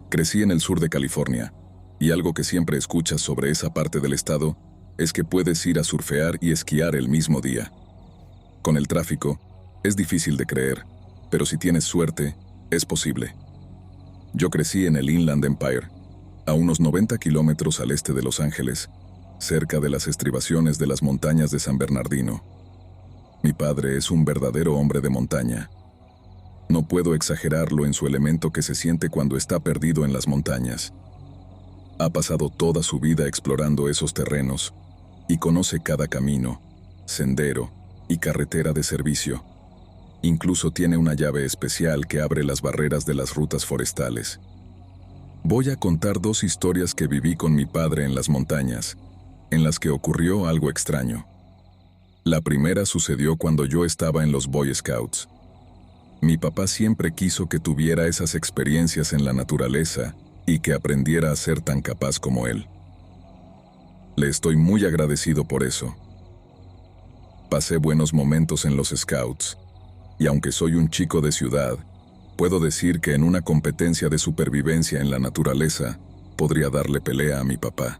Crecí en el sur de California, y algo que siempre escuchas sobre esa parte del estado es que puedes ir a surfear y esquiar el mismo día. Con el tráfico, es difícil de creer, pero si tienes suerte, es posible. Yo crecí en el Inland Empire, a unos 90 kilómetros al este de Los Ángeles, cerca de las estribaciones de las montañas de San Bernardino. Mi padre es un verdadero hombre de montaña. No puedo exagerarlo en su elemento que se siente cuando está perdido en las montañas. Ha pasado toda su vida explorando esos terrenos y conoce cada camino, sendero y carretera de servicio. Incluso tiene una llave especial que abre las barreras de las rutas forestales. Voy a contar 2 historias que viví con mi padre en las montañas, en las que ocurrió algo extraño. La primera sucedió cuando yo estaba en los Boy Scouts. Mi papá siempre quiso que tuviera esas experiencias en la naturaleza y que aprendiera a ser tan capaz como él. Le estoy muy agradecido por eso. Pasé buenos momentos en los Scouts, y aunque soy un chico de ciudad, puedo decir que en una competencia de supervivencia en la naturaleza, podría darle pelea a mi papá.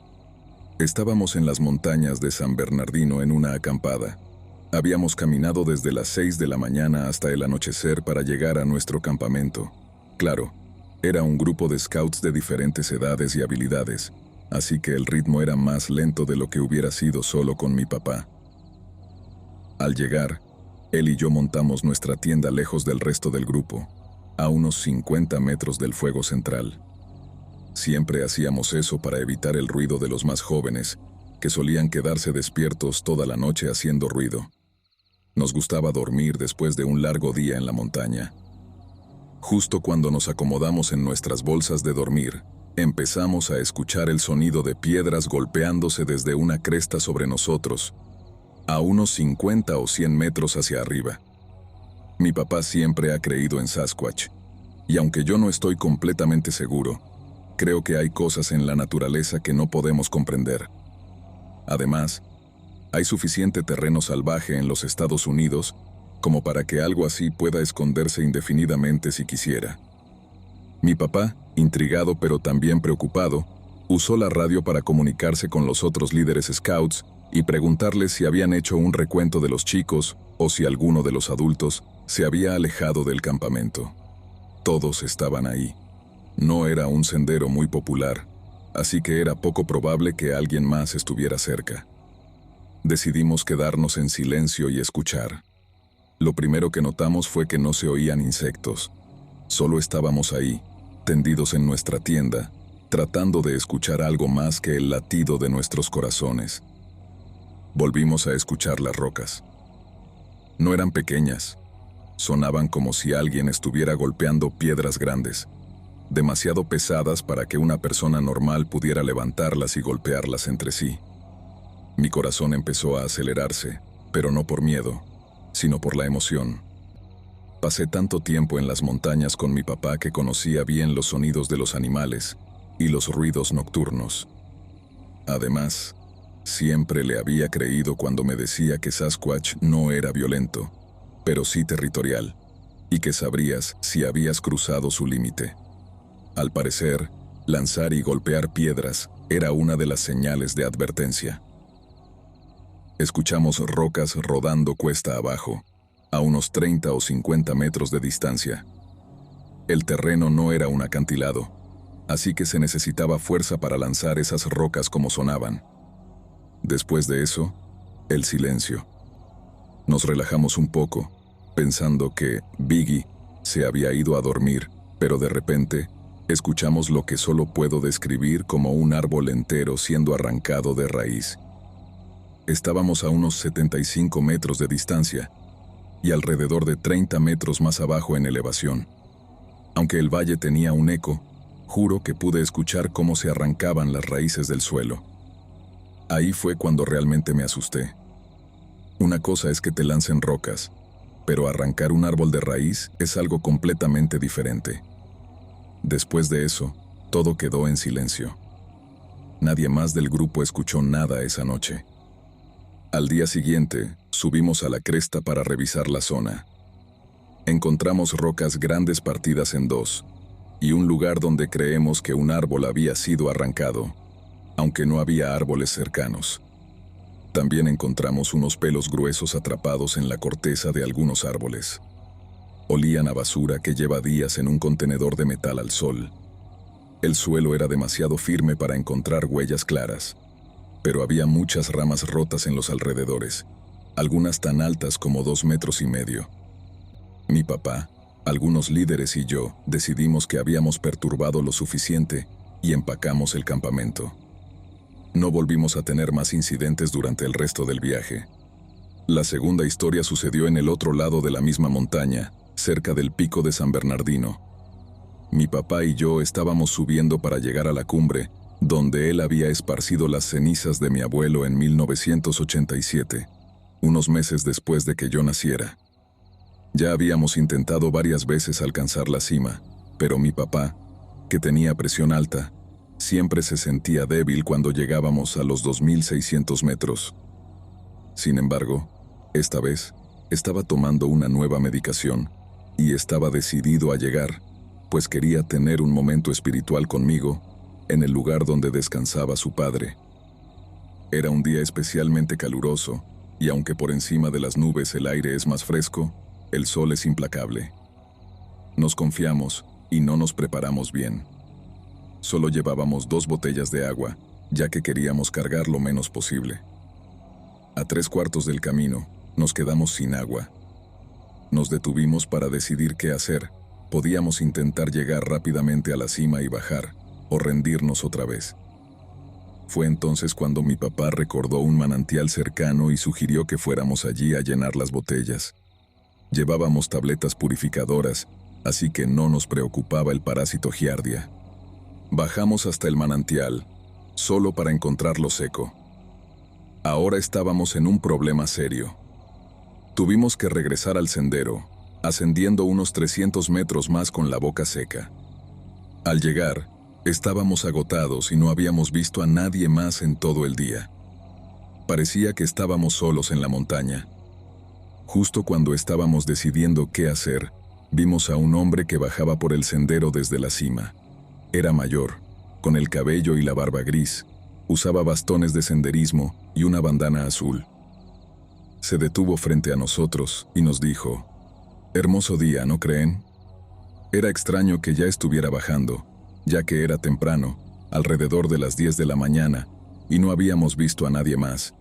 Estábamos en las montañas de San Bernardino en una acampada. Habíamos caminado desde las 6 de la mañana hasta el anochecer para llegar a nuestro campamento. Claro, era un grupo de scouts de diferentes edades y habilidades, así que el ritmo era más lento de lo que hubiera sido solo con mi papá. Al llegar, él y yo montamos nuestra tienda lejos del resto del grupo, a unos 50 metros del fuego central. Siempre hacíamos eso para evitar el ruido de los más jóvenes, que solían quedarse despiertos toda la noche haciendo ruido. Nos gustaba dormir después de un largo día en la montaña. Justo cuando nos acomodamos en nuestras bolsas de dormir, empezamos a escuchar el sonido de piedras golpeándose desde una cresta sobre nosotros, a unos 50 o 100 metros hacia arriba. Mi papá siempre ha creído en Sasquatch, y aunque yo no estoy completamente seguro, creo que hay cosas en la naturaleza que no podemos comprender. Además, hay suficiente terreno salvaje en los Estados Unidos como para que algo así pueda esconderse indefinidamente si quisiera. Mi papá, intrigado pero también preocupado, usó la radio para comunicarse con los otros líderes scouts y preguntarles si habían hecho un recuento de los chicos o si alguno de los adultos se había alejado del campamento. Todos estaban ahí. No era un sendero muy popular, así que era poco probable que alguien más estuviera cerca. Decidimos quedarnos en silencio y escuchar. Lo primero que notamos fue que no se oían insectos. Solo estábamos ahí, tendidos en nuestra tienda, tratando de escuchar algo más que el latido de nuestros corazones. Volvimos a escuchar las rocas. No eran pequeñas. Sonaban como si alguien estuviera golpeando piedras grandes, demasiado pesadas para que una persona normal pudiera levantarlas y golpearlas entre sí. Mi corazón empezó a acelerarse, pero no por miedo, sino por la emoción. Pasé tanto tiempo en las montañas con mi papá que conocía bien los sonidos de los animales y los ruidos nocturnos. Además, siempre le había creído cuando me decía que Sasquatch no era violento, pero sí territorial, y que sabrías si habías cruzado su límite. Al parecer, lanzar y golpear piedras era una de las señales de advertencia. Escuchamos rocas rodando cuesta abajo, a unos 30 o 50 metros de distancia. El terreno no era un acantilado, así que se necesitaba fuerza para lanzar esas rocas como sonaban. Después de eso, el silencio. Nos relajamos un poco, pensando que Biggie se había ido a dormir, pero de repente, escuchamos lo que solo puedo describir como un árbol entero siendo arrancado de raíz. Estábamos a unos 75 metros de distancia y alrededor de 30 metros más abajo en elevación. Aunque el valle tenía un eco, juro que pude escuchar cómo se arrancaban las raíces del suelo. Ahí fue cuando realmente me asusté. Una cosa es que te lancen rocas, pero arrancar un árbol de raíz es algo completamente diferente. Después de eso, todo quedó en silencio. Nadie más del grupo escuchó nada esa noche. Al día siguiente, subimos a la cresta para revisar la zona. Encontramos rocas grandes partidas en dos, y un lugar donde creemos que un árbol había sido arrancado, aunque no había árboles cercanos. También encontramos unos pelos gruesos atrapados en la corteza de algunos árboles. Olían a basura que lleva días en un contenedor de metal al sol. El suelo era demasiado firme para encontrar huellas claras, pero había muchas ramas rotas en los alrededores, algunas tan altas como 2,5 metros. Mi papá, algunos líderes y yo decidimos que habíamos perturbado lo suficiente y empacamos el campamento. No volvimos a tener más incidentes durante el resto del viaje. La segunda historia sucedió en el otro lado de la misma montaña, cerca del pico de San Bernardino. Mi papá y yo estábamos subiendo para llegar a la cumbre, donde él había esparcido las cenizas de mi abuelo en 1987, unos meses después de que yo naciera. Ya habíamos intentado varias veces alcanzar la cima, pero mi papá, que tenía presión alta, siempre se sentía débil cuando llegábamos a los 2,600 metros. Sin embargo, esta vez, estaba tomando una nueva medicación, y estaba decidido a llegar, pues quería tener un momento espiritual conmigo, en el lugar donde descansaba su padre. Era un día especialmente caluroso, y aunque por encima de las nubes el aire es más fresco, el sol es implacable. Nos confiamos, y no nos preparamos bien. Solo llevábamos 2 botellas de agua, ya que queríamos cargar lo menos posible. A 3/4 del camino, nos quedamos sin agua. Nos detuvimos para decidir qué hacer. Podíamos intentar llegar rápidamente a la cima y bajar, o rendirnos otra vez. Fue entonces cuando mi papá recordó un manantial cercano y sugirió que fuéramos allí a llenar las botellas. Llevábamos tabletas purificadoras, así que no nos preocupaba el parásito giardia. Bajamos hasta el manantial, solo para encontrarlo seco. Ahora estábamos en un problema serio. Tuvimos que regresar al sendero, ascendiendo unos 300 metros más con la boca seca. Al llegar, estábamos agotados y no habíamos visto a nadie más en todo el día. Parecía que estábamos solos en la montaña. Justo cuando estábamos decidiendo qué hacer, vimos a un hombre que bajaba por el sendero desde la cima. Era mayor, con el cabello y la barba gris, usaba bastones de senderismo y una bandana azul. Se detuvo frente a nosotros y nos dijo: «Hermoso día, ¿no creen?». Era extraño que ya estuviera bajando, ya que era temprano, alrededor de las 10 de la mañana, y no habíamos visto a nadie más.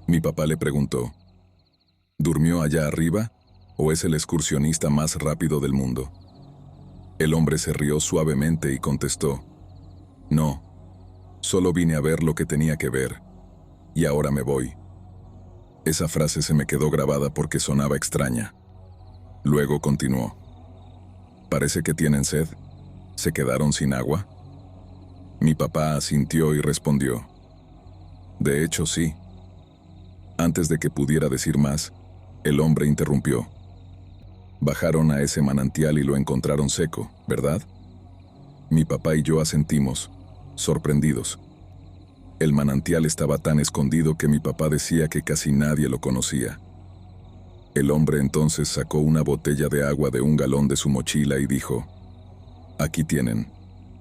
Mi papá le preguntó: «¿Durmió allá arriba o es el excursionista más rápido del mundo?». El hombre se rió suavemente y contestó: «No, solo vine a ver lo que tenía que ver, y ahora me voy». Esa frase se me quedó grabada porque sonaba extraña. Luego continuó: «Parece que tienen sed. ¿Se quedaron sin agua?». Mi papá asintió y respondió: «De hecho, sí». Antes de que pudiera decir más, el hombre interrumpió: «Bajaron a ese manantial y lo encontraron seco, ¿verdad?». Mi papá y yo asentimos, sorprendidos. El manantial estaba tan escondido que mi papá decía que casi nadie lo conocía. El hombre entonces sacó una botella de agua de 1 galón de su mochila y dijo: «Aquí tienen.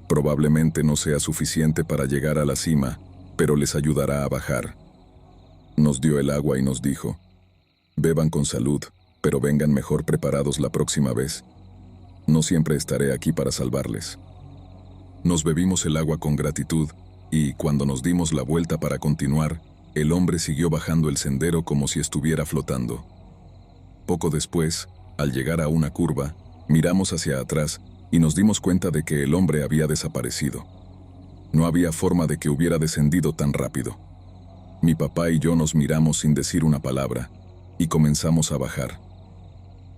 Probablemente no sea suficiente para llegar a la cima, pero les ayudará a bajar». Nos dio el agua y nos dijo: «Beban con salud, pero vengan mejor preparados la próxima vez. No siempre estaré aquí para salvarles». Nos bebimos el agua con gratitud, y cuando nos dimos la vuelta para continuar, el hombre siguió bajando el sendero como si estuviera flotando. Poco después, al llegar a una curva, miramos hacia atrás y nos dimos cuenta de que el hombre había desaparecido. No había forma de que hubiera descendido tan rápido. Mi papá y yo nos miramos sin decir una palabra, y comenzamos a bajar.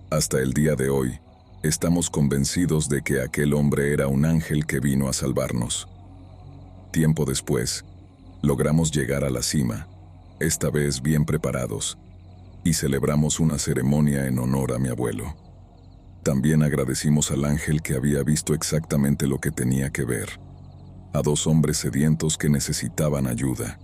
Hasta el día de hoy, estamos convencidos de que aquel hombre era un ángel que vino a salvarnos. Tiempo después, logramos llegar a la cima, esta vez bien preparados, y celebramos una ceremonia en honor a mi abuelo. También agradecimos al ángel que había visto exactamente lo que tenía que ver: a 2 hombres sedientos que necesitaban ayuda.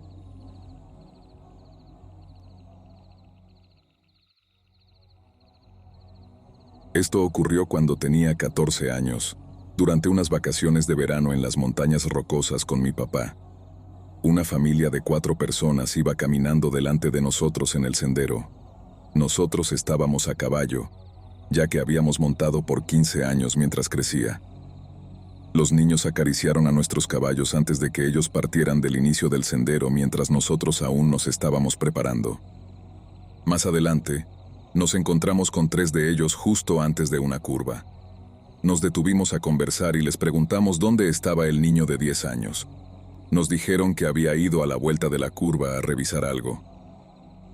Esto ocurrió cuando tenía 14 años, durante unas vacaciones de verano en las montañas rocosas con mi papá. Una familia de 4 personas iba caminando delante de nosotros en el sendero. Nosotros estábamos a caballo, ya que habíamos montado por 15 años mientras crecía. Los niños acariciaron a nuestros caballos antes de que ellos partieran del inicio del sendero mientras nosotros aún nos estábamos preparando. Más adelante, nos encontramos con 3 de ellos justo antes de una curva. Nos detuvimos a conversar y les preguntamos dónde estaba el niño de 10 años. Nos dijeron que había ido a la vuelta de la curva a revisar algo.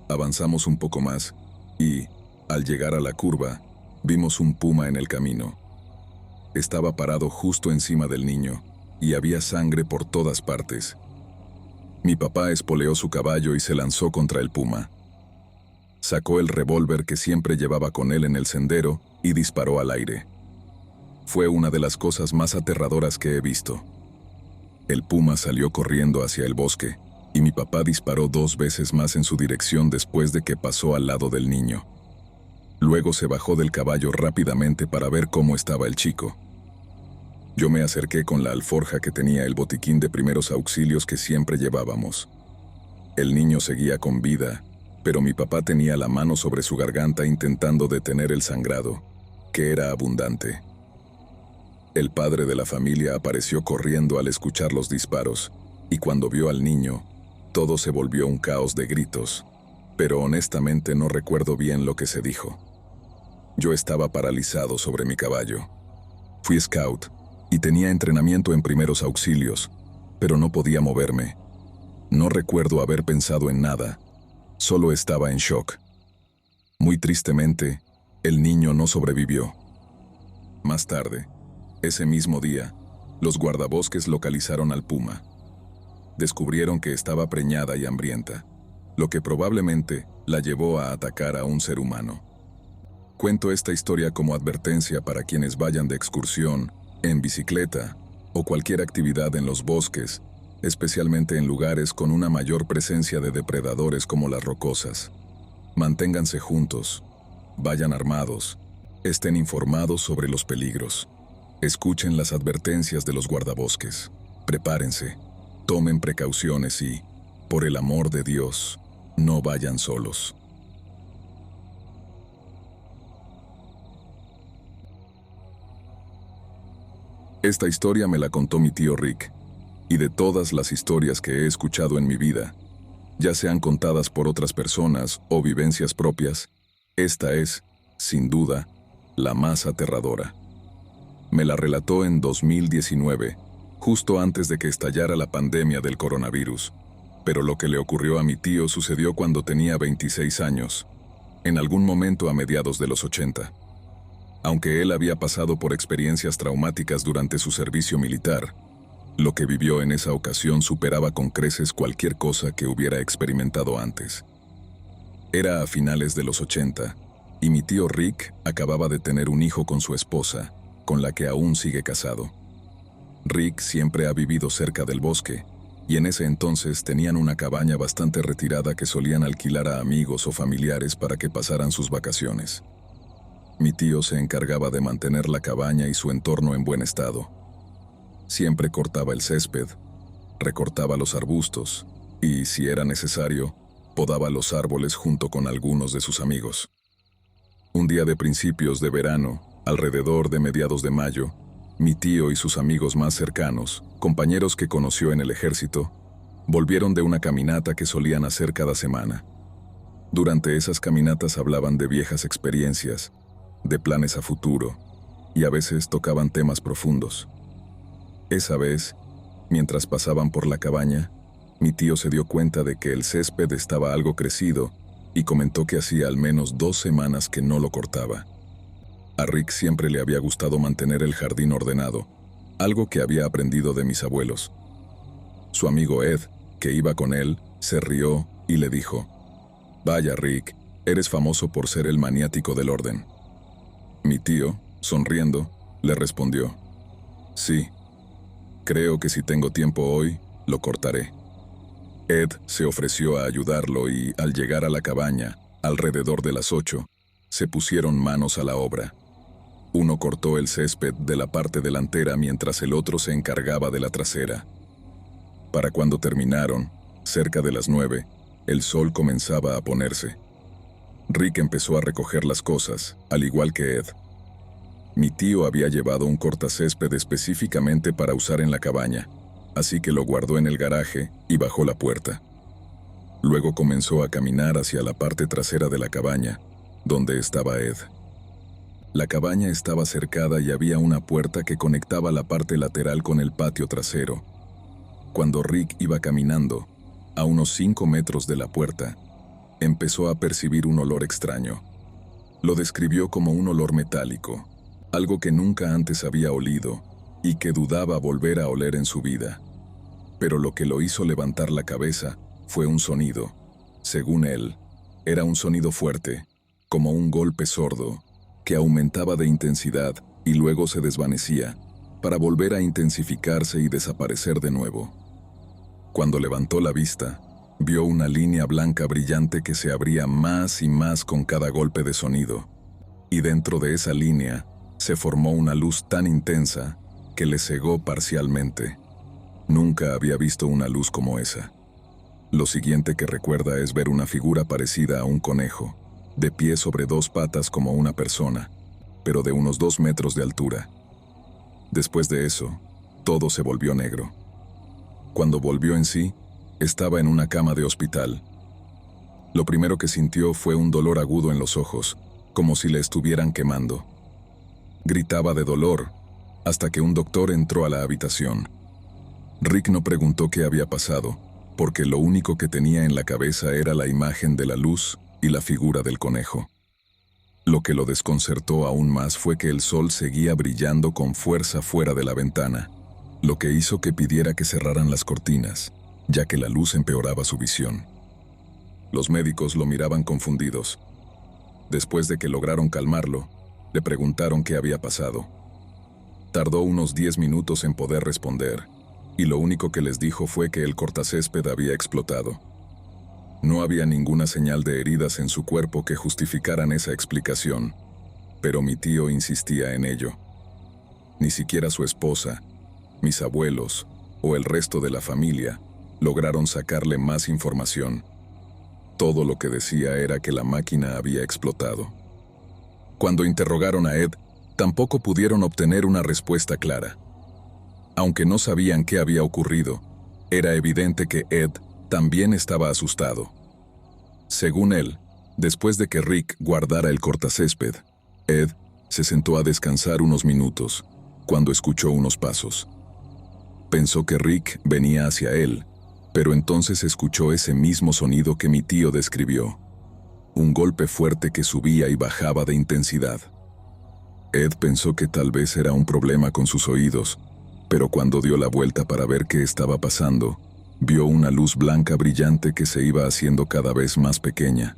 Avanzamos un poco más y, al llegar a la curva, vimos un puma en el camino. Estaba parado justo encima del niño y había sangre por todas partes. Mi papá espoleó su caballo y se lanzó contra el puma. Sacó el revólver que siempre llevaba con él en el sendero y disparó al aire. Fue una de las cosas más aterradoras que he visto. El puma salió corriendo hacia el bosque y mi papá disparó 2 veces más en su dirección después de que pasó al lado del niño. Luego se bajó del caballo rápidamente para ver cómo estaba el chico. Yo me acerqué con la alforja que tenía el botiquín de primeros auxilios que siempre llevábamos. El niño seguía con vida, pero mi papá tenía la mano sobre su garganta intentando detener el sangrado, que era abundante. El padre de la familia apareció corriendo al escuchar los disparos, y cuando vio al niño, todo se volvió un caos de gritos, pero honestamente no recuerdo bien lo que se dijo. Yo estaba paralizado sobre mi caballo. Fui scout y tenía entrenamiento en primeros auxilios, pero no podía moverme. No recuerdo haber pensado en nada, solo estaba en shock. Muy tristemente, el niño no sobrevivió. Más tarde, ese mismo día, los guardabosques localizaron al puma. Descubrieron que estaba preñada y hambrienta, lo que probablemente la llevó a atacar a un ser humano. Cuento esta historia como advertencia para quienes vayan de excursión, en bicicleta o cualquier actividad en los bosques, especialmente en lugares con una mayor presencia de depredadores como las rocosas. Manténganse juntos, vayan armados, estén informados sobre los peligros. Escuchen las advertencias de los guardabosques. Prepárense, tomen precauciones y, por el amor de Dios, no vayan solos. Esta historia me la contó mi tío Rick, y de todas las historias que he escuchado en mi vida, ya sean contadas por otras personas o vivencias propias, esta es, sin duda, la más aterradora. Me la relató en 2019, justo antes de que estallara la pandemia del coronavirus, pero lo que le ocurrió a mi tío sucedió cuando tenía 26 años, en algún momento a mediados de los 80. Aunque él había pasado por experiencias traumáticas durante su servicio militar, lo que vivió en esa ocasión superaba con creces cualquier cosa que hubiera experimentado antes. Era a finales de los 80, y mi tío Rick acababa de tener un hijo con su esposa, con la que aún sigue casado. Rick siempre ha vivido cerca del bosque, y en ese entonces tenían una cabaña bastante retirada que solían alquilar a amigos o familiares para que pasaran sus vacaciones. Mi tío se encargaba de mantener la cabaña y su entorno en buen estado. Siempre cortaba el césped, recortaba los arbustos y, si era necesario, podaba los árboles junto con algunos de sus amigos. Un día de principios de verano, alrededor de mediados de mayo, mi tío y sus amigos más cercanos, compañeros que conoció en el ejército, volvieron de una caminata que solían hacer cada semana. Durante esas caminatas hablaban de viejas experiencias, de planes a futuro, y a veces tocaban temas profundos. Esa vez, mientras pasaban por la cabaña, mi tío se dio cuenta de que el césped estaba algo crecido y comentó que hacía al menos 2 semanas que no lo cortaba. A Rick siempre le había gustado mantener el jardín ordenado, algo que había aprendido de mis abuelos. Su amigo Ed, que iba con él, se rió y le dijo: «Vaya, Rick, eres famoso por ser el maniático del orden». Mi tío, sonriendo, le respondió: «Sí, creo que si tengo tiempo hoy, lo cortaré». Ed se ofreció a ayudarlo y, al llegar a la cabaña, alrededor de las 8, se pusieron manos a la obra. Uno cortó el césped de la parte delantera mientras el otro se encargaba de la trasera. Para cuando terminaron, cerca de las 9, el sol comenzaba a ponerse. Rick empezó a recoger las cosas, al igual que Ed. Mi tío había llevado un cortacésped específicamente para usar en la cabaña, así que lo guardó en el garaje y bajó la puerta. Luego comenzó a caminar hacia la parte trasera de la cabaña, donde estaba Ed. La cabaña estaba cercada y había una puerta que conectaba la parte lateral con el patio trasero. Cuando Rick iba caminando, a unos 5 metros de la puerta, empezó a percibir un olor extraño. Lo describió como un olor metálico, algo que nunca antes había olido y que dudaba volver a oler en su vida. Pero lo que lo hizo levantar la cabeza fue un sonido. Según él, era un sonido fuerte, como un golpe sordo, que aumentaba de intensidad y luego se desvanecía, para volver a intensificarse y desaparecer de nuevo. Cuando levantó la vista, vio una línea blanca brillante que se abría más y más con cada golpe de sonido, y dentro de esa línea se formó una luz tan intensa que le cegó parcialmente. Nunca había visto una luz como esa. Lo siguiente que recuerda es ver una figura parecida a un conejo, de pie sobre 2 patas como una persona, pero de unos 2 metros de altura. Después de eso, todo se volvió negro. Cuando volvió en sí, estaba en una cama de hospital. Lo primero que sintió fue un dolor agudo en los ojos, como si le estuvieran quemando. Gritaba de dolor, hasta que un doctor entró a la habitación. Rick no preguntó qué había pasado, porque lo único que tenía en la cabeza era la imagen de la luz y la figura del conejo. Lo que lo desconcertó aún más fue que el sol seguía brillando con fuerza fuera de la ventana, lo que hizo que pidiera que cerraran las cortinas, ya que la luz empeoraba su visión. Los médicos lo miraban confundidos. Después de que lograron calmarlo, le preguntaron qué había pasado. Tardó unos 10 minutos en poder responder, y lo único que les dijo fue que el cortacésped había explotado. No había ninguna señal de heridas en su cuerpo que justificaran esa explicación, pero mi tío insistía en ello. Ni siquiera su esposa, mis abuelos o el resto de la familia lograron sacarle más información. Todo lo que decía era que la máquina había explotado. Cuando interrogaron a Ed, tampoco pudieron obtener una respuesta clara. Aunque no sabían qué había ocurrido, era evidente que Ed también estaba asustado. Según él, después de que Rick guardara el cortacésped, Ed se sentó a descansar unos minutos, cuando escuchó unos pasos. Pensó que Rick venía hacia él, pero entonces escuchó ese mismo sonido que mi tío describió. Un golpe fuerte que subía y bajaba de intensidad. Ed pensó que tal vez era un problema con sus oídos, pero cuando dio la vuelta para ver qué estaba pasando, vio una luz blanca brillante que se iba haciendo cada vez más pequeña.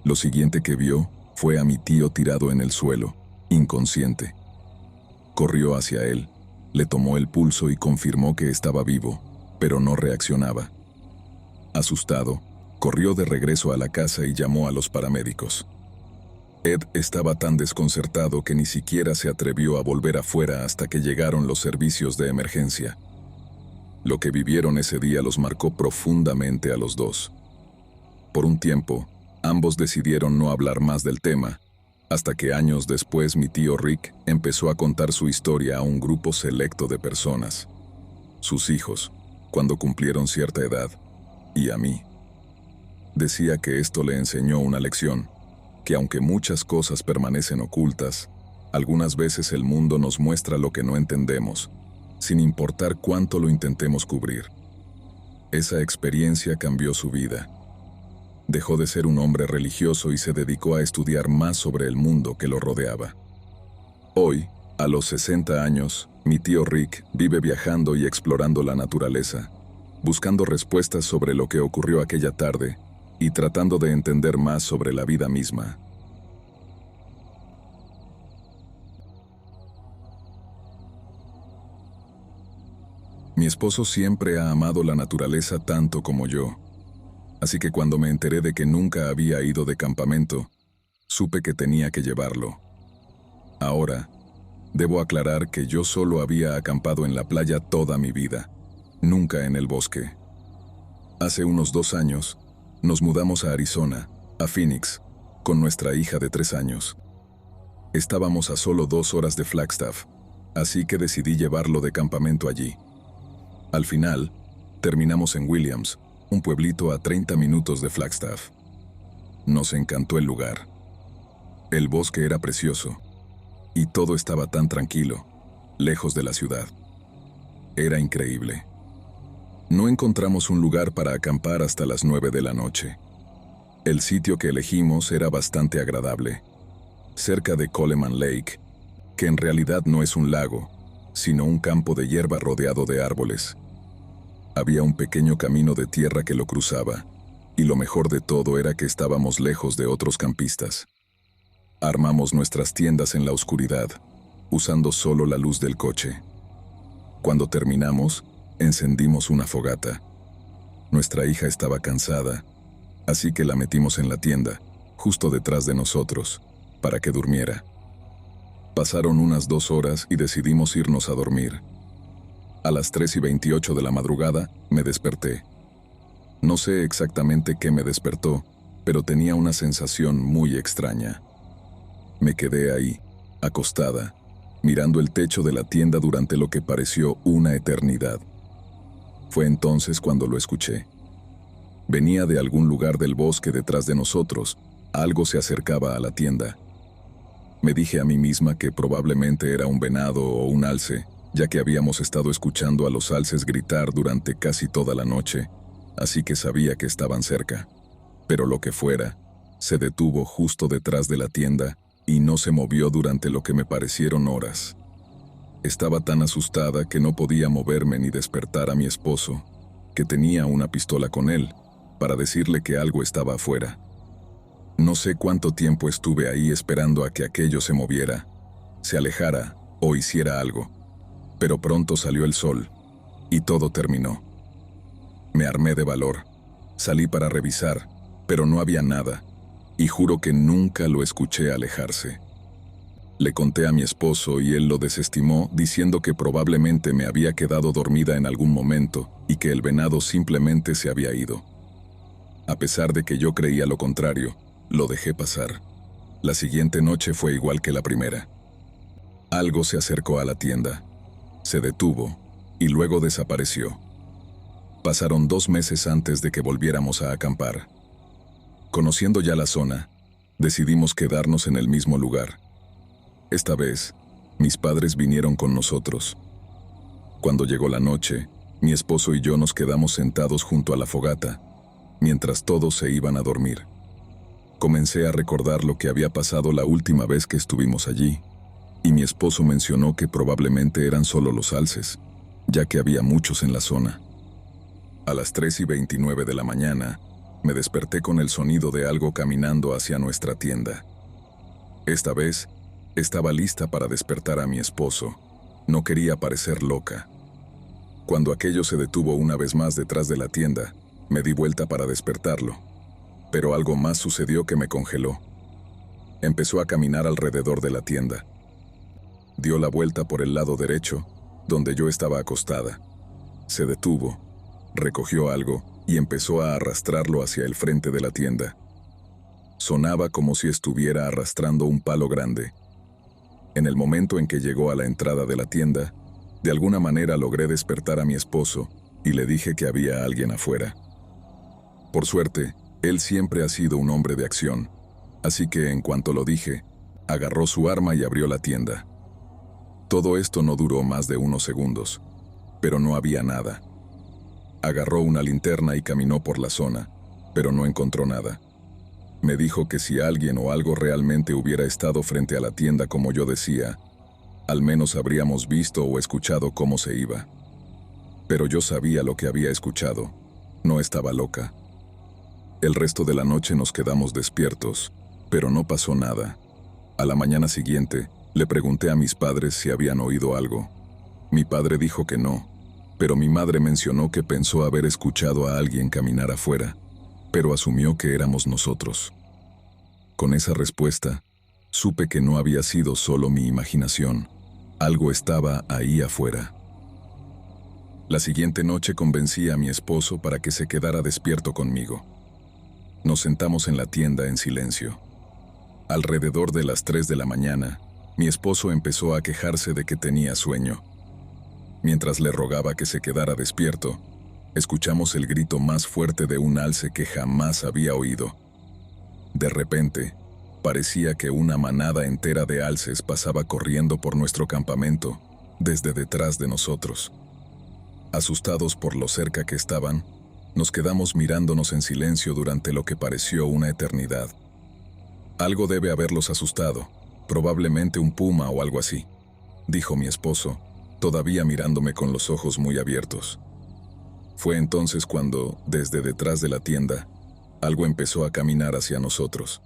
Lo siguiente que vio fue a mi tío tirado en el suelo, inconsciente. Corrió hacia él, le tomó el pulso y confirmó que estaba vivo, pero no reaccionaba. Asustado, corrió de regreso a la casa y llamó a los paramédicos. Ed estaba tan desconcertado que ni siquiera se atrevió a volver afuera hasta que llegaron los servicios de emergencia. Lo que vivieron ese día los marcó profundamente a los dos. Por un tiempo, ambos decidieron no hablar más del tema, hasta que años después mi tío Rick empezó a contar su historia a un grupo selecto de personas. Sus hijos, cuando cumplieron cierta edad, y a mí. Decía que esto le enseñó una lección, que aunque muchas cosas permanecen ocultas, algunas veces el mundo nos muestra lo que no entendemos, sin importar cuánto lo intentemos cubrir. Esa experiencia cambió su vida. Dejó de ser un hombre religioso y se dedicó a estudiar más sobre el mundo que lo rodeaba. Hoy, a los 60 años, mi tío Rick vive viajando y explorando la naturaleza, buscando respuestas sobre lo que ocurrió aquella tarde y tratando de entender más sobre la vida misma. Mi esposo siempre ha amado la naturaleza tanto como yo, así que cuando me enteré de que nunca había ido de campamento, supe que tenía que llevarlo. Ahora, debo aclarar que yo solo había acampado en la playa toda mi vida, nunca en el bosque. Hace unos 2 años, nos mudamos a Arizona, a Phoenix, con nuestra hija de 3 años. Estábamos a solo 2 horas de Flagstaff, así que decidí llevarlo de campamento allí. Al final, terminamos en Williams, un pueblito a 30 minutos de Flagstaff. Nos encantó el lugar. El bosque era precioso, y todo estaba tan tranquilo, lejos de la ciudad. Era increíble. No encontramos un lugar para acampar hasta las 9 de la noche. El sitio que elegimos era bastante agradable, cerca de Coleman Lake, que en realidad no es un lago, sino un campo de hierba rodeado de árboles. Había un pequeño camino de tierra que lo cruzaba, y lo mejor de todo era que estábamos lejos de otros campistas. Armamos nuestras tiendas en la oscuridad, usando solo la luz del coche. Cuando terminamos, encendimos una fogata. Nuestra hija estaba cansada, así que la metimos en la tienda, justo detrás de nosotros, para que durmiera. Pasaron unas 2 horas y decidimos irnos a dormir. A las 3:28 de la madrugada, me desperté. No sé exactamente qué me despertó, pero tenía una sensación muy extraña. Me quedé ahí, acostada, mirando el techo de la tienda durante lo que pareció una eternidad. Fue entonces cuando lo escuché. Venía de algún lugar del bosque detrás de nosotros. Algo se acercaba a la tienda. Me dije a mí misma que probablemente era un venado o un alce, ya que habíamos estado escuchando a los alces gritar durante casi toda la noche, así que sabía que estaban cerca. Pero lo que fuera, se detuvo justo detrás de la tienda y no se movió durante lo que me parecieron horas. Estaba tan asustada que no podía moverme ni despertar a mi esposo, que tenía una pistola con él, para decirle que algo estaba afuera. No sé cuánto tiempo estuve ahí esperando a que aquello se moviera, se alejara o hiciera algo, pero pronto salió el sol, y todo terminó. Me armé de valor, salí para revisar, pero no había nada, y juro que nunca lo escuché alejarse. Le conté a mi esposo y él lo desestimó diciendo que probablemente me había quedado dormida en algún momento y que el venado simplemente se había ido. A pesar de que yo creía lo contrario, lo dejé pasar. La siguiente noche fue igual que la primera. Algo se acercó a la tienda, se detuvo y luego desapareció. Pasaron 2 meses antes de que volviéramos a acampar. Conociendo ya la zona, decidimos quedarnos en el mismo lugar. Esta vez, mis padres vinieron con nosotros. Cuando llegó la noche, mi esposo y yo nos quedamos sentados junto a la fogata, mientras todos se iban a dormir. Comencé a recordar lo que había pasado la última vez que estuvimos allí, y mi esposo mencionó que probablemente eran solo los alces, ya que había muchos en la zona. A las 3:29 de la mañana, me desperté con el sonido de algo caminando hacia nuestra tienda. Esta vez, estaba lista para despertar a mi esposo. No quería parecer loca. Cuando aquello se detuvo una vez más detrás de la tienda, me di vuelta para despertarlo. Pero algo más sucedió que me congeló. Empezó a caminar alrededor de la tienda. Dio la vuelta por el lado derecho, donde yo estaba acostada. Se detuvo, recogió algo y empezó a arrastrarlo hacia el frente de la tienda. Sonaba como si estuviera arrastrando un palo grande. En el momento en que llegó a la entrada de la tienda, de alguna manera logré despertar a mi esposo y le dije que había alguien afuera. Por suerte, él siempre ha sido un hombre de acción, así que en cuanto lo dije, agarró su arma y abrió la tienda. Todo esto no duró más de unos segundos, pero no había nada. Agarró una linterna y caminó por la zona, pero no encontró nada. Me dijo que si alguien o algo realmente hubiera estado frente a la tienda como yo decía, al menos habríamos visto o escuchado cómo se iba. Pero yo sabía lo que había escuchado, no estaba loca. El resto de la noche nos quedamos despiertos, pero no pasó nada. A la mañana siguiente, le pregunté a mis padres si habían oído algo. Mi padre dijo que no, pero mi madre mencionó que pensó haber escuchado a alguien caminar afuera, pero asumió que éramos nosotros. Con esa respuesta, Supe que no había sido solo mi imaginación. Algo estaba ahí afuera. La siguiente noche convencí a mi esposo para que se quedara despierto conmigo. Nos sentamos en la tienda en silencio. Alrededor de las 3 de la mañana, mi esposo empezó a quejarse de que tenía sueño. Mientras le rogaba que se quedara despierto, escuchamos el grito más fuerte de un alce que jamás había oído. De repente, parecía que una manada entera de alces pasaba corriendo por nuestro campamento, desde detrás de nosotros. Asustados por lo cerca que estaban, nos quedamos mirándonos en silencio durante lo que pareció una eternidad. Algo debe haberlos asustado, probablemente un puma o algo así, dijo mi esposo, todavía mirándome con los ojos muy abiertos. Fue entonces cuando, desde detrás de la tienda, algo empezó a caminar hacia nosotros.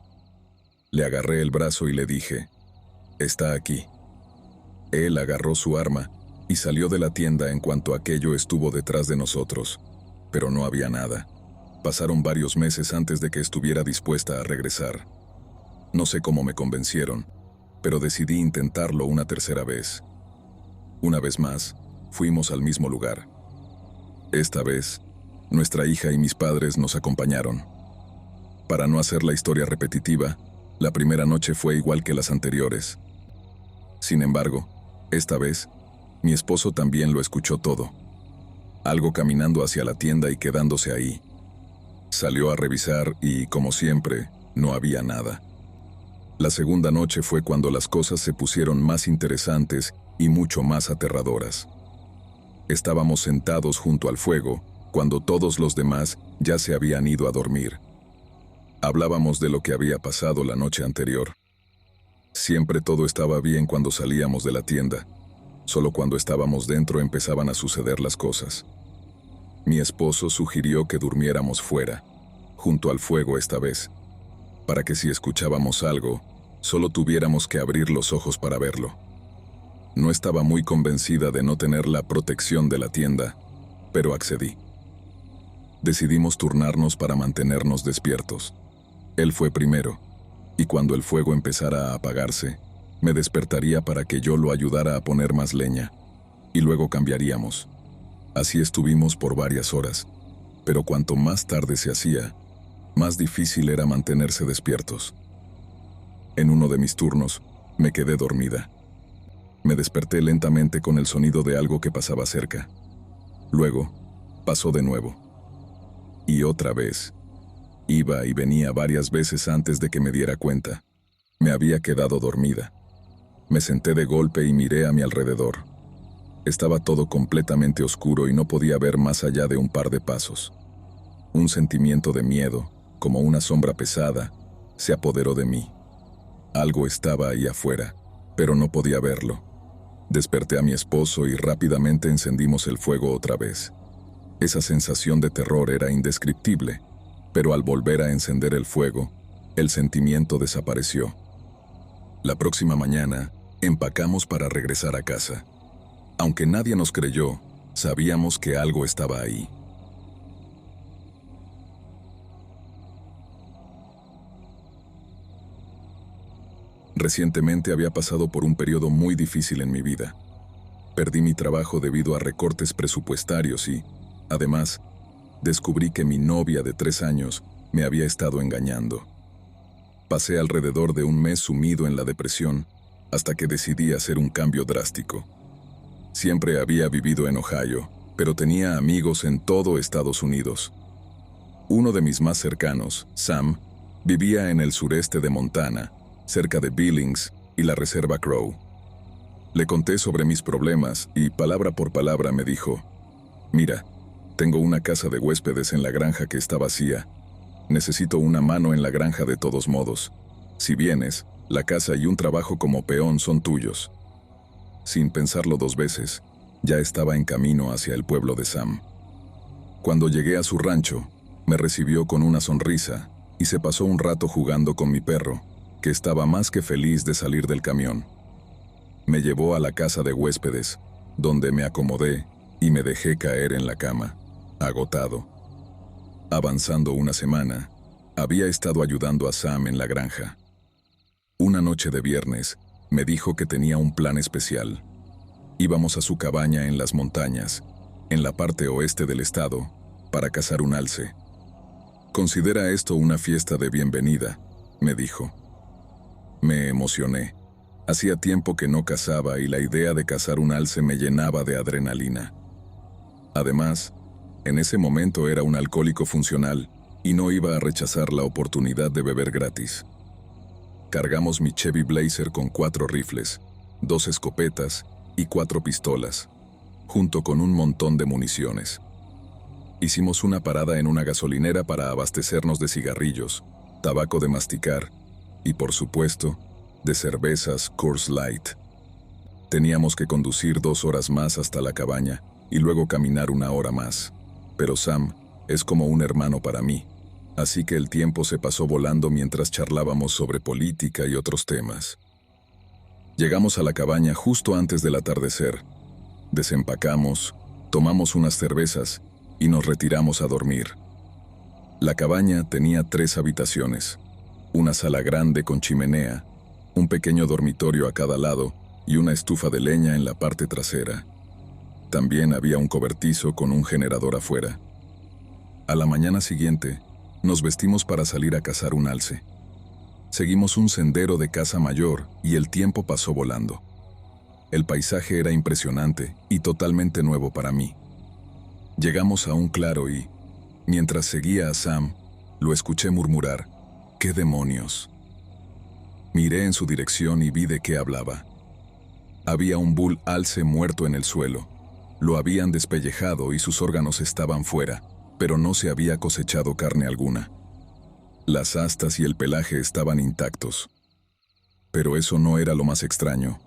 Le agarré el brazo y le dije, «Está aquí». Él agarró su arma y salió de la tienda en cuanto aquello estuvo detrás de nosotros, pero no había nada. Pasaron varios meses antes de que estuviera dispuesta a regresar. No sé cómo me convencieron, pero decidí intentarlo una tercera vez. Una vez más, fuimos al mismo lugar. Esta vez, nuestra hija y mis padres nos acompañaron. Para no hacer la historia repetitiva, la primera noche fue igual que las anteriores. Sin embargo, esta vez, mi esposo también lo escuchó todo. Algo caminando hacia la tienda y quedándose ahí. Salió a revisar y, como siempre, no había nada. La segunda noche fue cuando las cosas se pusieron más interesantes y mucho más aterradoras. Estábamos sentados junto al fuego, cuando todos los demás ya se habían ido a dormir. Hablábamos de lo que había pasado la noche anterior. Siempre todo estaba bien cuando salíamos de la tienda. Solo cuando estábamos dentro empezaban a suceder las cosas. Mi esposo sugirió que durmiéramos fuera, junto al fuego esta vez, para que si escuchábamos algo, solo tuviéramos que abrir los ojos para verlo. No estaba muy convencida de no tener la protección de la tienda, pero accedí. Decidimos turnarnos para mantenernos despiertos. Él fue primero, y cuando el fuego empezara a apagarse, me despertaría para que yo lo ayudara a poner más leña, y luego cambiaríamos. Así estuvimos por varias horas, pero cuanto más tarde se hacía, más difícil era mantenerse despiertos. En uno de mis turnos, me quedé dormida. Me desperté lentamente con el sonido de algo que pasaba cerca. Luego, pasó de nuevo. Y otra vez. Iba y venía varias veces antes de que me diera cuenta. Me había quedado dormida. Me senté de golpe y miré a mi alrededor. Estaba todo completamente oscuro y no podía ver más allá de un par de pasos. Un sentimiento de miedo, como una sombra pesada, se apoderó de mí. Algo estaba ahí afuera, pero no podía verlo. Desperté a mi esposo y rápidamente encendimos el fuego otra vez. Esa sensación de terror era indescriptible, pero al volver a encender el fuego, el sentimiento desapareció. La próxima mañana, empacamos para regresar a casa. Aunque nadie nos creyó, sabíamos que algo estaba ahí. Recientemente había pasado por un periodo muy difícil en mi vida. Perdí mi trabajo debido a recortes presupuestarios y, además, descubrí que mi novia de 3 años me había estado engañando. Pasé alrededor de un mes sumido en la depresión hasta que decidí hacer un cambio drástico. Siempre había vivido en Ohio, pero tenía amigos en todo Estados Unidos. Uno de mis más cercanos, Sam, vivía en el sureste de Montana, cerca de Billings y la reserva Crow. Le conté sobre mis problemas y palabra por palabra me dijo, «Mira, tengo una casa de huéspedes en la granja que está vacía. Necesito una mano en la granja de todos modos. Si vienes, la casa y un trabajo como peón son tuyos». Sin pensarlo 2 veces, ya estaba en camino hacia el pueblo de Sam. Cuando llegué a su rancho, me recibió con una sonrisa y se pasó un rato jugando con mi perro, que estaba más que feliz de salir del camión. Me llevó a la casa de huéspedes, donde me acomodé y me dejé caer en la cama, agotado. Avanzando una semana, había estado ayudando a Sam en la granja. Una noche de viernes, me dijo que tenía un plan especial. Íbamos a su cabaña en las montañas, en la parte oeste del estado, para cazar un alce. Considera esto una fiesta de bienvenida, me dijo. Me emocioné. Hacía tiempo que no cazaba y la idea de cazar un alce me llenaba de adrenalina. Además, en ese momento era un alcohólico funcional y no iba a rechazar la oportunidad de beber gratis. Cargamos mi Chevy Blazer con 4 rifles, 2 escopetas y 4 pistolas, junto con un montón de municiones. Hicimos una parada en una gasolinera para abastecernos de cigarrillos, tabaco de masticar y, por supuesto, de cervezas Coors Light. Teníamos que conducir 2 horas más hasta la cabaña y luego caminar 1 hora más. Pero Sam es como un hermano para mí, así que el tiempo se pasó volando mientras charlábamos sobre política y otros temas. Llegamos a la cabaña justo antes del atardecer. Desempacamos, tomamos unas cervezas y nos retiramos a dormir. La cabaña tenía 3 habitaciones, una sala grande con chimenea, un pequeño dormitorio a cada lado y una estufa de leña en la parte trasera. También había un cobertizo con un generador afuera. A la mañana siguiente, nos vestimos para salir a cazar un alce. Seguimos un sendero de caza mayor y el tiempo pasó volando. El paisaje era impresionante y totalmente nuevo para mí. Llegamos a un claro y, mientras seguía a Sam, lo escuché murmurar: «¿Qué demonios?». Miré en su dirección y vi de qué hablaba. Había un bull alce muerto en el suelo. Lo habían despellejado y sus órganos estaban fuera, pero no se había cosechado carne alguna. Las astas y el pelaje estaban intactos. Pero eso no era lo más extraño.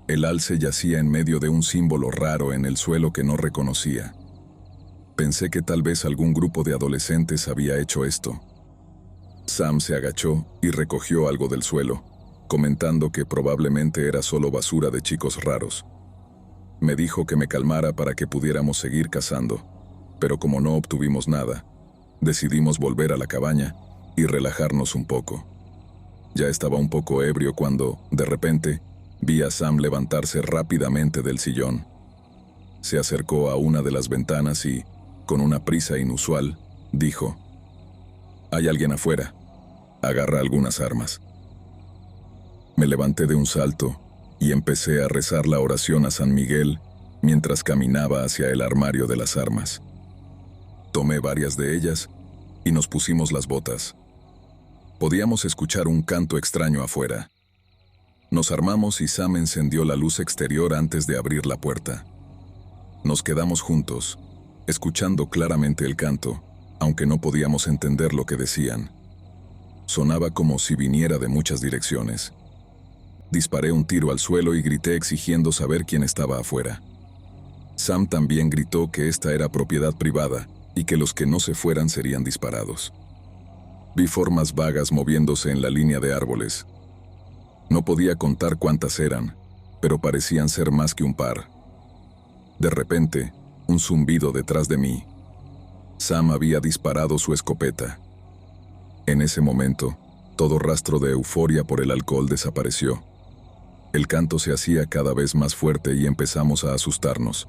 El alce yacía en medio de un símbolo raro en el suelo que no reconocía. Pensé que tal vez algún grupo de adolescentes había hecho esto. Sam se agachó y recogió algo del suelo, comentando que probablemente era solo basura de chicos raros. Me dijo que me calmara para que pudiéramos seguir cazando, pero como no obtuvimos nada, decidimos volver a la cabaña y relajarnos un poco. Ya estaba un poco ebrio cuando, de repente, vi a Sam levantarse rápidamente del sillón. Se acercó a una de las ventanas y, con una prisa inusual, dijo: «Hay alguien afuera. Agarra algunas armas». Me levanté de un salto y empecé a rezar la oración a San Miguel mientras caminaba hacia el armario de las armas. Tomé varias de ellas y nos pusimos las botas. Podíamos escuchar un canto extraño afuera. Nos armamos y Sam encendió la luz exterior antes de abrir la puerta. Nos quedamos juntos, escuchando claramente el canto, aunque no podíamos entender lo que decían. Sonaba como si viniera de muchas direcciones. Disparé un tiro al suelo y grité exigiendo saber quién estaba afuera. Sam también gritó que esta era propiedad privada y que los que no se fueran serían disparados. Vi formas vagas moviéndose en la línea de árboles. No podía contar cuántas eran, pero parecían ser más que un par. De repente, un zumbido detrás de mí. Sam había disparado su escopeta. En ese momento, todo rastro de euforia por el alcohol desapareció. El canto se hacía cada vez más fuerte y empezamos a asustarnos.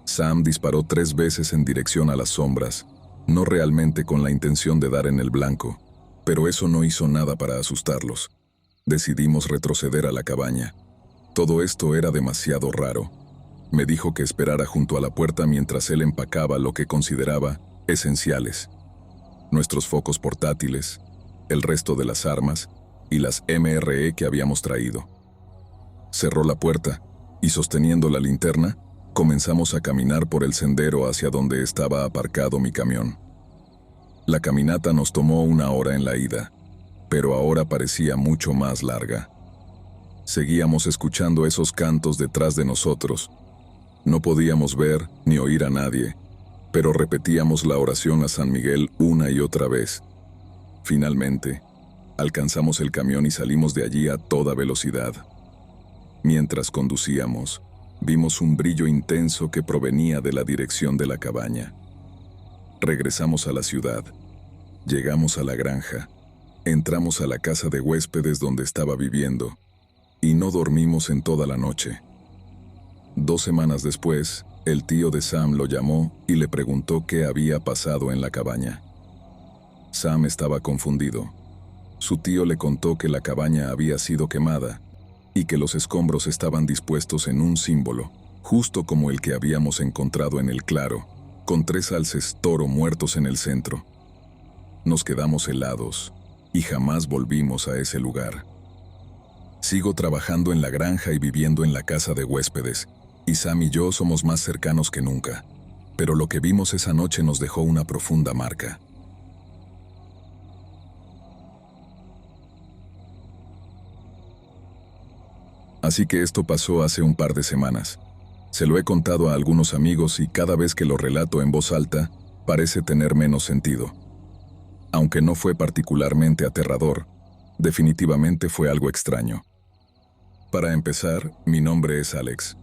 Sam disparó 3 veces en dirección a las sombras, no realmente con la intención de dar en el blanco, pero eso no hizo nada para asustarlos. Decidimos retroceder a la cabaña. Todo esto era demasiado raro. Me dijo que esperara junto a la puerta mientras él empacaba lo que consideraba esenciales: nuestros focos portátiles, el resto de las armas y las MRE que habíamos traído. Cerró la puerta y, sosteniendo la linterna, comenzamos a caminar por el sendero hacia donde estaba aparcado mi camión. La caminata nos tomó 1 hora en la ida, pero ahora parecía mucho más larga. Seguíamos escuchando esos cantos detrás de nosotros. No podíamos ver ni oír a nadie, pero repetíamos la oración a San Miguel una y otra vez. Finalmente, alcanzamos el camión y salimos de allí a toda velocidad. Mientras conducíamos, vimos un brillo intenso que provenía de la dirección de la cabaña. Regresamos a la ciudad. Llegamos a la granja. entramos a la casa de huéspedes donde estaba viviendo, y no dormimos en toda la noche. 2 semanas después, el tío de Sam lo llamó y le preguntó qué había pasado en la cabaña. Sam estaba confundido. Su tío le contó que la cabaña había sido quemada y que los escombros estaban dispuestos en un símbolo, justo como el que habíamos encontrado en el claro, con 3 alces toro muertos en el centro. Nos quedamos helados y jamás volvimos a ese lugar. Sigo trabajando en la granja y viviendo en la casa de huéspedes, y Sam y yo somos más cercanos que nunca, pero lo que vimos esa noche nos dejó una profunda marca. Así que esto pasó hace un par de semanas. Se lo he contado a algunos amigos y cada vez que lo relato en voz alta, parece tener menos sentido. Aunque no fue particularmente aterrador, definitivamente fue algo extraño. Para empezar, mi nombre es Alex.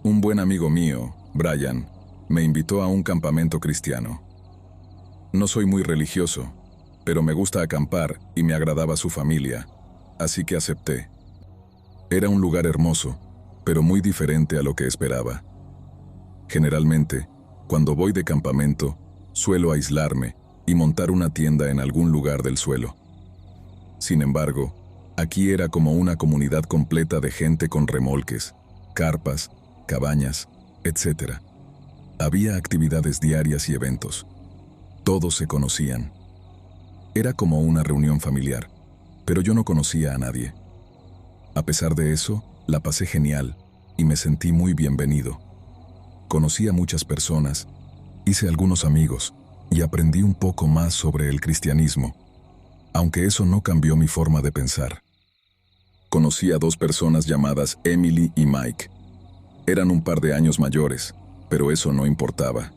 Un buen amigo mío, Brian, me invitó a un campamento cristiano. No soy muy religioso, pero me gusta acampar y me agradaba su familia, así que acepté. Era un lugar hermoso, pero muy diferente a lo que esperaba. Generalmente, cuando voy de campamento, suelo aislarme y montar una tienda en algún lugar del suelo. Sin embargo, aquí era como una comunidad completa de gente con remolques, carpas, cabañas, etc. Había actividades diarias y eventos. Todos se conocían. Era como una reunión familiar, pero yo no conocía a nadie. A pesar de eso, la pasé genial y me sentí muy bienvenido. Conocí a muchas personas, hice algunos amigos y aprendí un poco más sobre el cristianismo, aunque eso no cambió mi forma de pensar. Conocí a 2 personas llamadas Emily y Mike. Eran un par de años mayores, pero eso no importaba.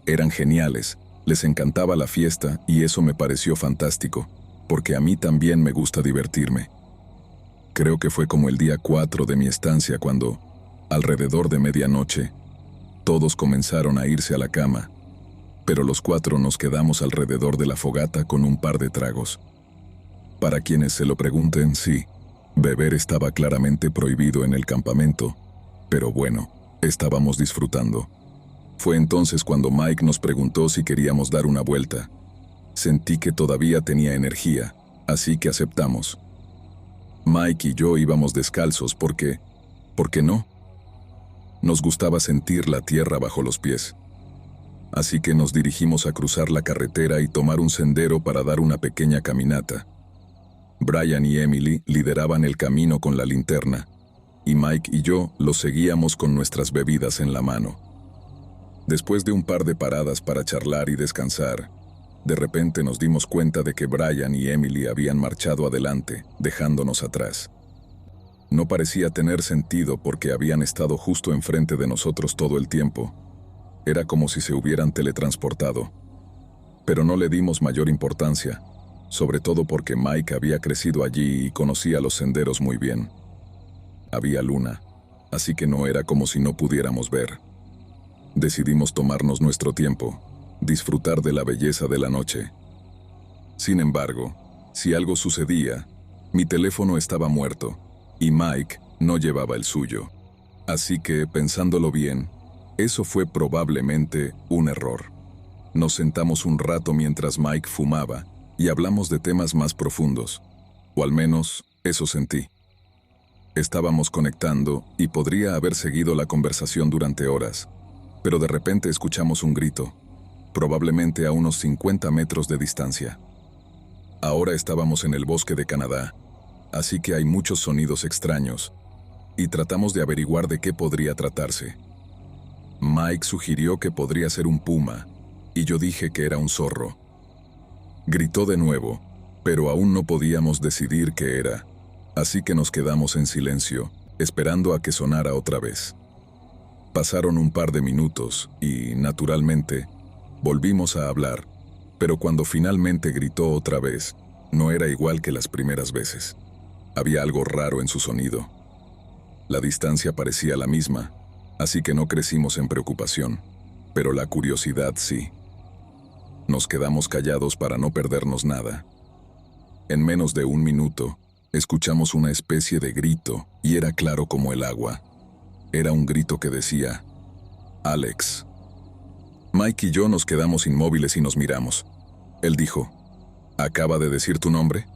Eran geniales, les encantaba la fiesta y eso me pareció fantástico, porque a mí también me gusta divertirme. Creo que fue como el día 4 de mi estancia cuando, alrededor de medianoche, todos comenzaron a irse a la cama, pero los 4 nos quedamos alrededor de la fogata con un par de tragos. Para quienes se lo pregunten, sí, beber estaba claramente prohibido en el campamento, pero bueno, estábamos disfrutando. Fue entonces cuando Mike nos preguntó si queríamos dar una vuelta. Sentí que todavía tenía energía, así que aceptamos. Mike y yo íbamos descalzos porque, ¿por qué no? Nos gustaba sentir la tierra bajo los pies. Así que nos dirigimos a cruzar la carretera y tomar un sendero para dar una pequeña caminata. Brian y Emily lideraban el camino con la linterna, y Mike y yo los seguíamos con nuestras bebidas en la mano. Después de un par de paradas para charlar y descansar, de repente nos dimos cuenta de que Brian y Emily habían marchado adelante, dejándonos atrás. No parecía tener sentido porque habían estado justo enfrente de nosotros todo el tiempo. Era como si se hubieran teletransportado. Pero no le dimos mayor importancia, sobre todo porque Mike había crecido allí y conocía los senderos muy bien. Había luna, así que no era como si no pudiéramos ver. Decidimos tomarnos nuestro tiempo, disfrutar de la belleza de la noche. Sin embargo, si algo sucedía, mi teléfono estaba muerto y Mike no llevaba el suyo. Así que, pensándolo bien, eso fue probablemente un error. Nos sentamos un rato mientras Mike fumaba y hablamos de temas más profundos, o al menos eso sentí. Estábamos conectando y podría haber seguido la conversación durante horas, pero de repente escuchamos un grito, probablemente a unos 50 metros de distancia. Ahora estábamos en el bosque de Canadá, así que hay muchos sonidos extraños, y tratamos de averiguar de qué podría tratarse. Mike sugirió que podría ser un puma, y yo dije que era un zorro. Gritó de nuevo, pero aún no podíamos decidir qué era, así que nos quedamos en silencio, esperando a que sonara otra vez. Pasaron un par de minutos y, naturalmente, volvimos a hablar, pero cuando finalmente gritó otra vez, no era igual que las primeras veces. Había algo raro en su sonido. La distancia parecía la misma, así que no crecimos en preocupación, pero la curiosidad sí. Nos quedamos callados para no perdernos nada. En menos de un minuto, escuchamos una especie de grito, y era claro como el agua. Era un grito que decía, Alex. Mike y yo nos quedamos inmóviles y nos miramos. Él dijo, ¿acaba de decir tu nombre?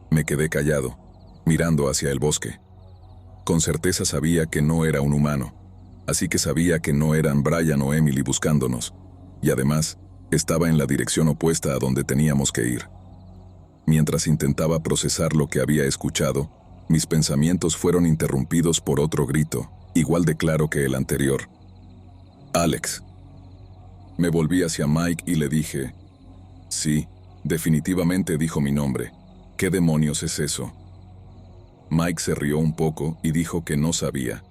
Me quedé callado, mirando hacia el bosque. Con certeza sabía que no era un humano, así que sabía que no eran Brian o Emily buscándonos, y además, estaba en la dirección opuesta a donde teníamos que ir. Mientras intentaba procesar lo que había escuchado, mis pensamientos fueron interrumpidos por otro grito, igual de claro que el anterior. Alex. Me volví hacia Mike y le dije, sí, definitivamente dijo mi nombre. ¿Qué demonios es eso? Mike se rió un poco y dijo que no sabía.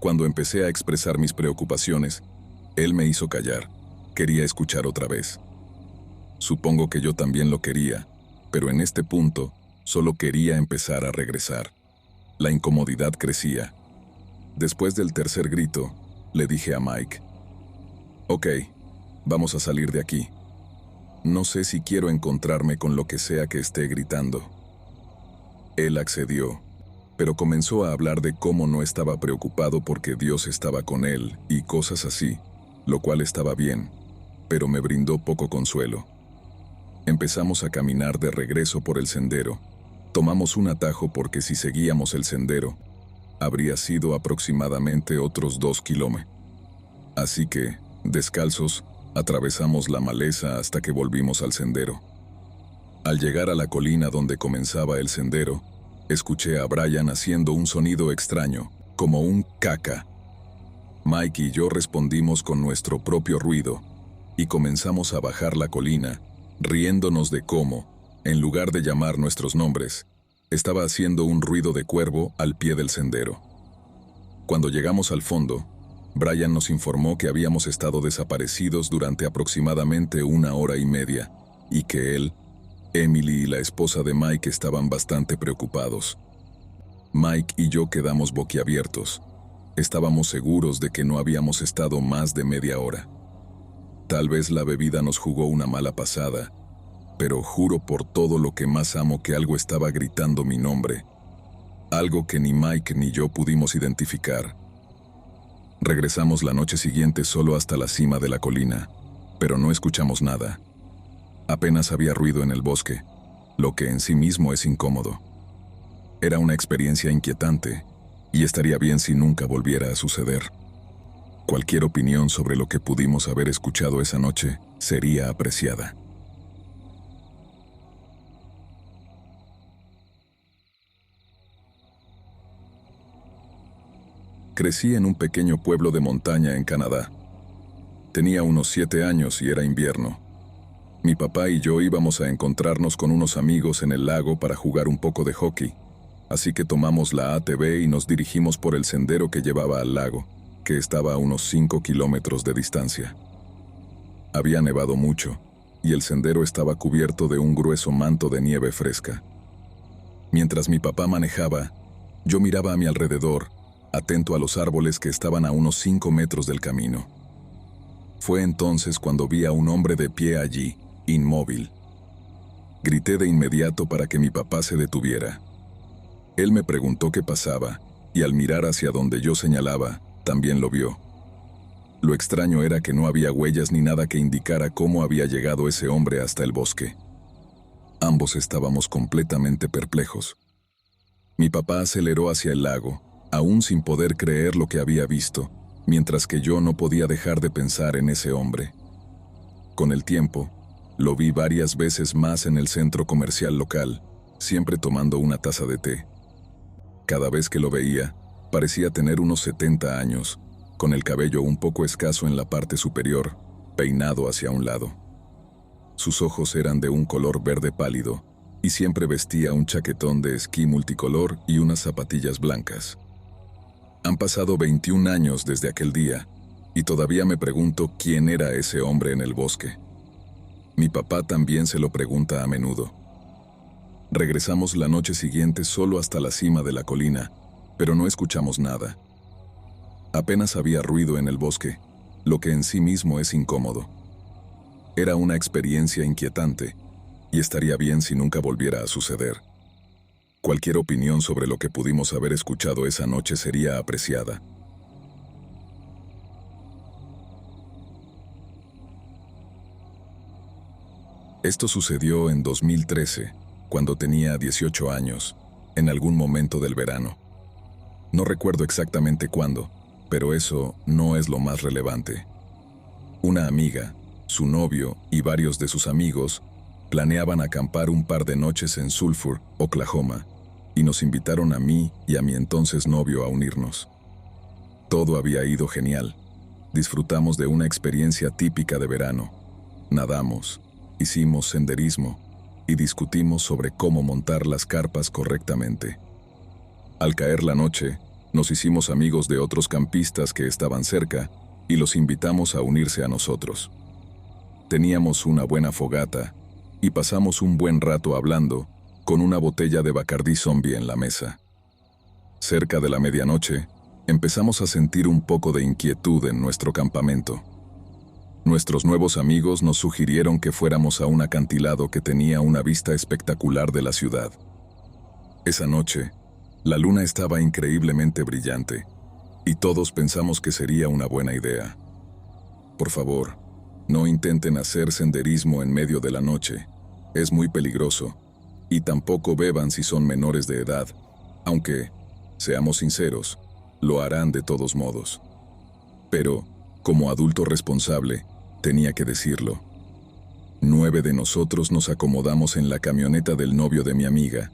Cuando empecé a expresar mis preocupaciones, él me hizo callar. Quería escuchar otra vez. Supongo que yo también lo quería, pero en este punto solo quería empezar a regresar. La incomodidad crecía. Después del tercer grito, le dije a Mike, ok, vamos a salir de aquí. No sé si quiero encontrarme con lo que sea que esté gritando. Él accedió, pero comenzó a hablar de cómo no estaba preocupado porque Dios estaba con él y cosas así, lo cual estaba bien, pero me brindó poco consuelo. Empezamos a caminar de regreso por el sendero. Tomamos un atajo porque si seguíamos el sendero, habría sido aproximadamente otros 2 kilómetros. Así que, descalzos, atravesamos la maleza hasta que volvimos al sendero. Al llegar a la colina donde comenzaba el sendero, escuché a Brian haciendo un sonido extraño, como un caca. Mike y yo respondimos con nuestro propio ruido, y comenzamos a bajar la colina, riéndonos de cómo, en lugar de llamar nuestros nombres, estaba haciendo un ruido de cuervo al pie del sendero. Cuando llegamos al fondo, Brian nos informó que habíamos estado desaparecidos durante aproximadamente 1 hora y media, y que él, Emily y la esposa de Mike estaban bastante preocupados. Mike y yo quedamos boquiabiertos. Estábamos seguros de que no habíamos estado más de media hora. Tal vez la bebida nos jugó una mala pasada, pero juro por todo lo que más amo que algo estaba gritando mi nombre. Algo que ni Mike ni yo pudimos identificar. Regresamos la noche siguiente solo hasta la cima de la colina, pero no escuchamos nada. Apenas había ruido en el bosque, lo que en sí mismo es incómodo. Era una experiencia inquietante, y estaría bien si nunca volviera a suceder. Cualquier opinión sobre lo que pudimos haber escuchado esa noche sería apreciada. Crecí en un pequeño pueblo de montaña en Canadá. Tenía unos 7 años y era invierno. Mi papá y yo íbamos a encontrarnos con unos amigos en el lago para jugar un poco de hockey, así que tomamos la ATV y nos dirigimos por el sendero que llevaba al lago, que estaba a unos 5 kilómetros de distancia. Había nevado mucho, y el sendero estaba cubierto de un grueso manto de nieve fresca. Mientras mi papá manejaba, yo miraba a mi alrededor, atento a los árboles que estaban a unos 5 metros del camino. Fue entonces cuando vi a un hombre de pie allí, inmóvil. Grité de inmediato para que mi papá se detuviera. Él me preguntó qué pasaba, y al mirar hacia donde yo señalaba, también lo vio. Lo extraño era que no había huellas ni nada que indicara cómo había llegado ese hombre hasta el bosque. Ambos estábamos completamente perplejos. Mi papá aceleró hacia el lago, aún sin poder creer lo que había visto, mientras que yo no podía dejar de pensar en ese hombre. Con el tiempo, lo vi varias veces más en el centro comercial local, siempre tomando una taza de té. Cada vez que lo veía, parecía tener unos 70 años, con el cabello un poco escaso en la parte superior, peinado hacia un lado. Sus ojos eran de un color verde pálido, y siempre vestía un chaquetón de esquí multicolor y unas zapatillas blancas. Han pasado 21 años desde aquel día, y todavía me pregunto quién era ese hombre en el bosque. Mi papá también se lo pregunta a menudo. Regresamos la noche siguiente solo hasta la cima de la colina, pero no escuchamos nada. Apenas había ruido en el bosque, lo que en sí mismo es incómodo. Era una experiencia inquietante, y estaría bien si nunca volviera a suceder. Cualquier opinión sobre lo que pudimos haber escuchado esa noche sería apreciada. Esto sucedió en 2013, cuando tenía 18 años, en algún momento del verano. No recuerdo exactamente cuándo, pero eso no es lo más relevante. Una amiga, su novio y varios de sus amigos planeaban acampar un par de noches en Sulphur, Oklahoma, y nos invitaron a mí y a mi entonces novio a unirnos. Todo había ido genial. Disfrutamos de una experiencia típica de verano. Nadamos, hicimos senderismo y discutimos sobre cómo montar las carpas correctamente. Al caer la noche, nos hicimos amigos de otros campistas que estaban cerca y los invitamos a unirse a nosotros. Teníamos una buena fogata y pasamos un buen rato hablando con una botella de Bacardí Zombie en la mesa. Cerca de la medianoche, empezamos a sentir un poco de inquietud en nuestro campamento. Nuestros nuevos amigos nos sugirieron que fuéramos a un acantilado que tenía una vista espectacular de la ciudad. Esa noche, la luna estaba increíblemente brillante, y todos pensamos que sería una buena idea. Por favor, no intenten hacer senderismo en medio de la noche, es muy peligroso, y tampoco beban si son menores de edad, aunque, seamos sinceros, lo harán de todos modos. Pero, como adulto responsable, tenía que decirlo. 9 de nosotros nos acomodamos en la camioneta del novio de mi amiga,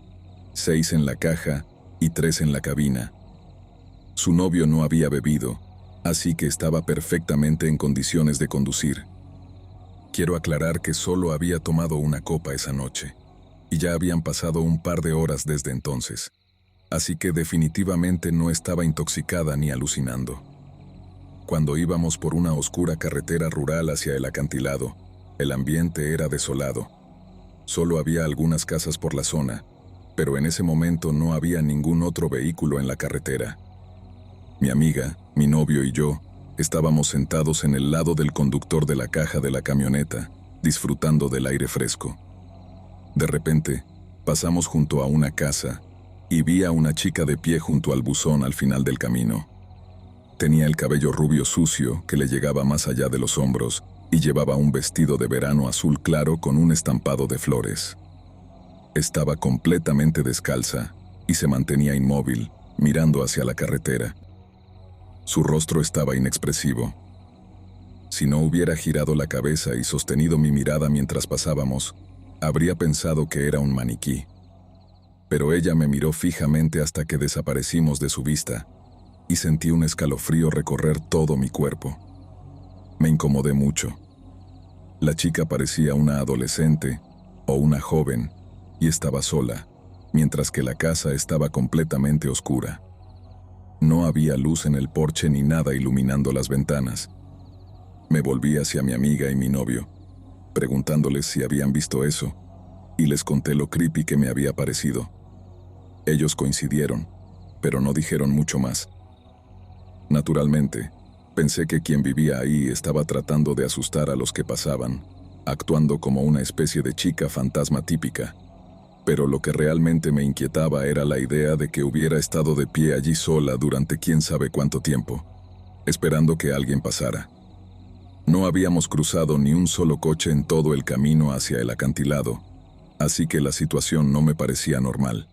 6 en la caja y 3 en la cabina. Su novio no había bebido, así que estaba perfectamente en condiciones de conducir. Quiero aclarar que solo había tomado una copa esa noche, y ya habían pasado un par de horas desde entonces, así que definitivamente no estaba intoxicada ni alucinando. Cuando íbamos por una oscura carretera rural hacia el acantilado, el ambiente era desolado. Solo había algunas casas por la zona, pero en ese momento no había ningún otro vehículo en la carretera. Mi amiga, mi novio y yo estábamos sentados en el lado del conductor de la caja de la camioneta, disfrutando del aire fresco. De repente, pasamos junto a una casa y vi a una chica de pie junto al buzón al final del camino. Tenía el cabello rubio sucio que le llegaba más allá de los hombros y llevaba un vestido de verano azul claro con un estampado de flores. Estaba completamente descalza y se mantenía inmóvil, mirando hacia la carretera. Su rostro estaba inexpresivo. Si no hubiera girado la cabeza y sostenido mi mirada mientras pasábamos, habría pensado que era un maniquí. Pero ella me miró fijamente hasta que desaparecimos de su vista, y sentí un escalofrío recorrer todo mi cuerpo. Me incomodé mucho. La chica parecía una adolescente o una joven y estaba sola, mientras que la casa estaba completamente oscura. No había luz en el porche ni nada iluminando las ventanas. Me volví hacia mi amiga y mi novio, preguntándoles si habían visto eso, y les conté lo creepy que me había parecido. Ellos coincidieron, pero no dijeron mucho más. Naturalmente, pensé que quien vivía ahí estaba tratando de asustar a los que pasaban, actuando como una especie de chica fantasma típica. Pero lo que realmente me inquietaba era la idea de que hubiera estado de pie allí sola durante quién sabe cuánto tiempo, esperando que alguien pasara. No habíamos cruzado ni un solo coche en todo el camino hacia el acantilado, así que la situación no me parecía normal.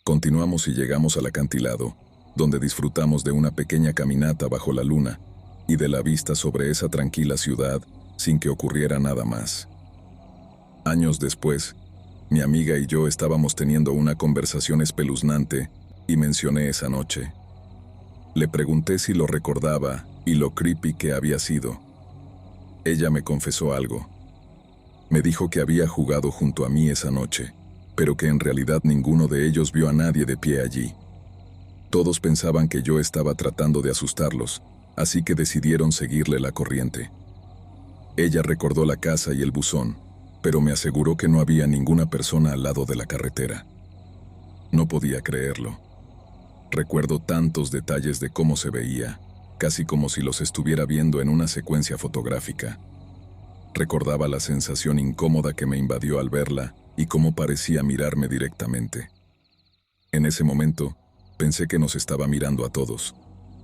Continuamos y llegamos al acantilado, donde disfrutamos de una pequeña caminata bajo la luna y de la vista sobre esa tranquila ciudad sin que ocurriera nada más. Años después, mi amiga y yo estábamos teniendo una conversación espeluznante y mencioné esa noche. Le pregunté si lo recordaba y lo creepy que había sido. Ella me confesó algo. Me dijo que había jugado junto a mí esa noche, pero que en realidad ninguno de ellos vio a nadie de pie allí. Todos pensaban que yo estaba tratando de asustarlos, así que decidieron seguirle la corriente. Ella recordó la casa y el buzón, pero me aseguró que no había ninguna persona al lado de la carretera. No podía creerlo. Recuerdo tantos detalles de cómo se veía, casi como si los estuviera viendo en una secuencia fotográfica. Recordaba la sensación incómoda que me invadió al verla y cómo parecía mirarme directamente. En ese momento, pensé que nos estaba mirando a todos,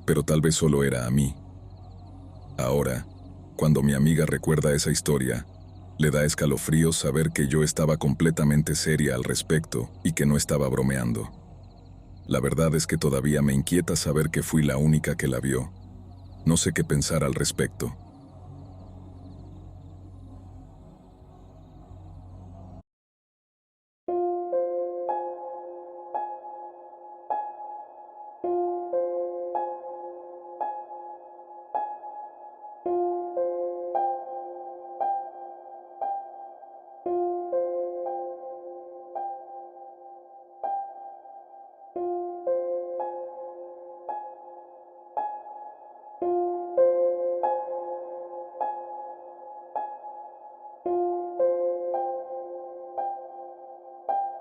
pero tal vez solo era a mí. Ahora, cuando mi amiga recuerda esa historia, le da escalofríos saber que yo estaba completamente seria al respecto y que no estaba bromeando. La verdad es que todavía me inquieta saber que fui la única que la vio. No sé qué pensar al respecto.